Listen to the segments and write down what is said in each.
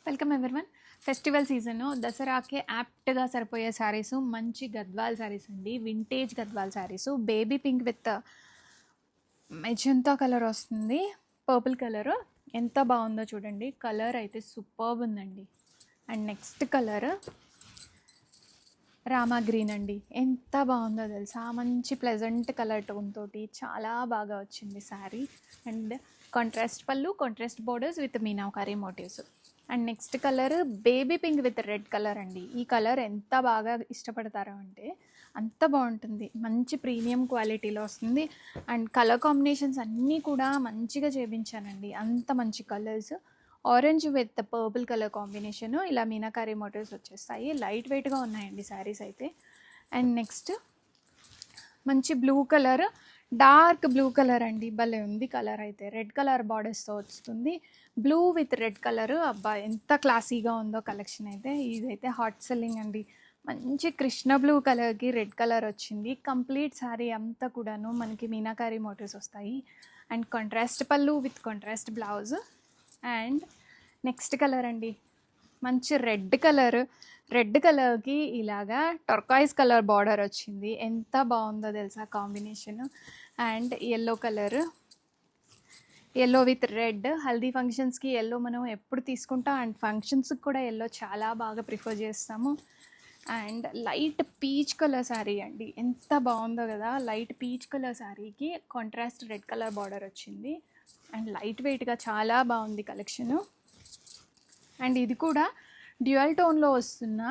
Welcome everyone. Festival season దసరాకే యాప్ట్గా సరిపోయే శారీస్, మంచి గద్వాల్ శారీస్ అండి. Vintage Gadwal saris. Baby pink with magenta colour వస్తుంది, పర్పుల్ కలర్. ఎంత బాగుందో చూడండి, కలర్ అయితే సూపర్బ్ ఉందండి. And next colour Rama green అండి. ఎంత బాగుందో తెలుసా, మంచి ప్లెజెంట్ కలర్ టోన్ తోటి చాలా బాగా వచ్చింది శారీ. అండ్ కాంట్రాస్ట్ పళ్ళు, contrast borders with meenakari motifs. And next colour baby pink with red colour అండి. ఈ కలర్ ఎంత బాగా ఇష్టపడతారో అంటే అంత బాగుంటుంది, మంచి ప్రీమియం క్వాలిటీలో వస్తుంది. అండ్ కలర్ కాంబినేషన్స్ అన్నీ కూడా మంచిగా చేయించానండి, అంత మంచి colours. Orange with purple colour combination, ఇలా మీనాకారీ మోటివ్స్ వచ్చేస్తాయి. లైట్ వెయిట్గా ఉన్నాయండి శారీస్ అయితే. అండ్ నెక్స్ట్ మంచి blue colour, dark blue colour అండి. భలే ఉంది కలర్ అయితే. రెడ్ కలర్ బార్డర్స్తో వస్తుంది, బ్లూ విత్ రెడ్ కలర్. అబ్బా ఎంత క్లాసీగా ఉందో కలెక్షన్ అయితే. ఇదైతే హాట్ సెల్లింగ్ అండి. మంచి కృష్ణ బ్లూ కలర్కి రెడ్ కలర్ వచ్చింది. కంప్లీట్ శారీ అంతా కూడాను మనకి మీనాకారీ మోటివ్స్ వస్తాయి. అండ్ కాంట్రాస్ట్ పళ్ళు with contrast blouse. And next colour అండి, మంచి రెడ్ కలర్. రెడ్ కలర్కి ఇలాగా టర్కాయిస్ కలర్ బార్డర్ వచ్చింది. ఎంత బాగుందో తెలుసా combination. And yellow colour, yellow with red. Haldi ఫంక్షన్స్కి ఎల్లో మనం ఎప్పుడు తీసుకుంటాం, అండ్ ఫంక్షన్స్కి కూడా ఎల్లో చాలా బాగా ప్రిఫర్ చేస్తాము. And light peach colour sari అండి, ఎంత బాగుందో కదా. లైట్ పీచ్ కలర్ శారీకి కాంట్రాస్ట్ రెడ్ కలర్ బార్డర్ వచ్చింది. అండ్ లైట్ వెయిట్గా చాలా బాగుంది కలెక్షను. అండ్ ఇది కూడా డ్యూయల్ టోన్లో వస్తున్న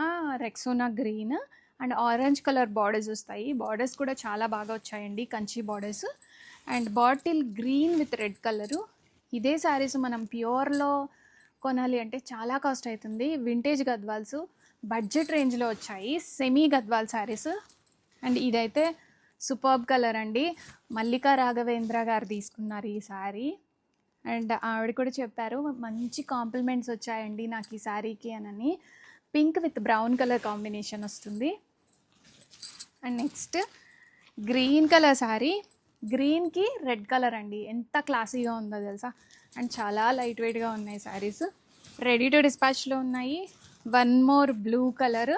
Rexona green and orange colour borders వస్తాయి. బార్డర్స్ కూడా చాలా బాగా వచ్చాయండి, Kanchi borders. And bottle green with red colour. ఇదే శారీస్ మనం ప్యూర్లో కొనాలి అంటే చాలా కాస్ట్ అవుతుంది. వింటేజ్ గద్వాల్స్ బడ్జెట్ రేంజ్లో వచ్చాయి, సెమీ గద్వాల్ శారీస్. అండ్ ఇదైతే సూపర్బ్ కలర్ అండి. మల్లికా రాఘవేంద్ర గారు తీసుకున్నారు ఈ శారీ. అండ్ ఆవిడ కూడా చెప్పారు మంచి కాంప్లిమెంట్స్ వచ్చాయండి నాకు ఈ శారీకి అని. Pink with brown colour combination వస్తుంది. And next green colour sari, గ్రీన్కి రెడ్ కలర్ అండి. ఎంత క్లాసీగా ఉందో తెలుసా. అండ్ చాలా లైట్ వెయిట్గా ఉన్నాయి శారీస్. రెడీ టు డిస్పాచ్లో ఉన్నాయి. One more blue colour,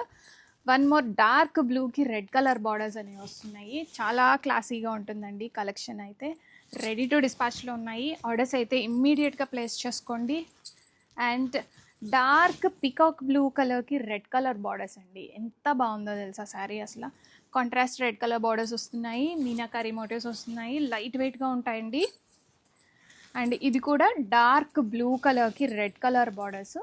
one more dark బ్లూకి రెడ్ కలర్ బార్డర్స్ అనేవి వస్తున్నాయి. చాలా క్లాసీగా ఉంటుందండి కలెక్షన్ అయితే. రెడీ టు డిస్పాచ్లో ఉన్నాయి. ఆర్డర్స్ అయితే ఇమ్మీడియట్గా ప్లేస్ చేసుకోండి. అండ్ డార్క్ పికాక్ బ్లూ కలర్కి రెడ్ కలర్ బార్డర్స్ అండి. ఎంత బాగుందో తెలుసా శారీ అసలు. కాంట్రాస్ట్ రెడ్ కలర్ బార్డర్స్ వస్తున్నాయి, మీనాకారీ మోటివ్స్ వస్తున్నాయి, లైట్ వెయిట్గా ఉంటాయండి. అండ్ ఇది కూడా డార్క్ బ్లూ కలర్కి రెడ్ కలర్ బార్డర్స్.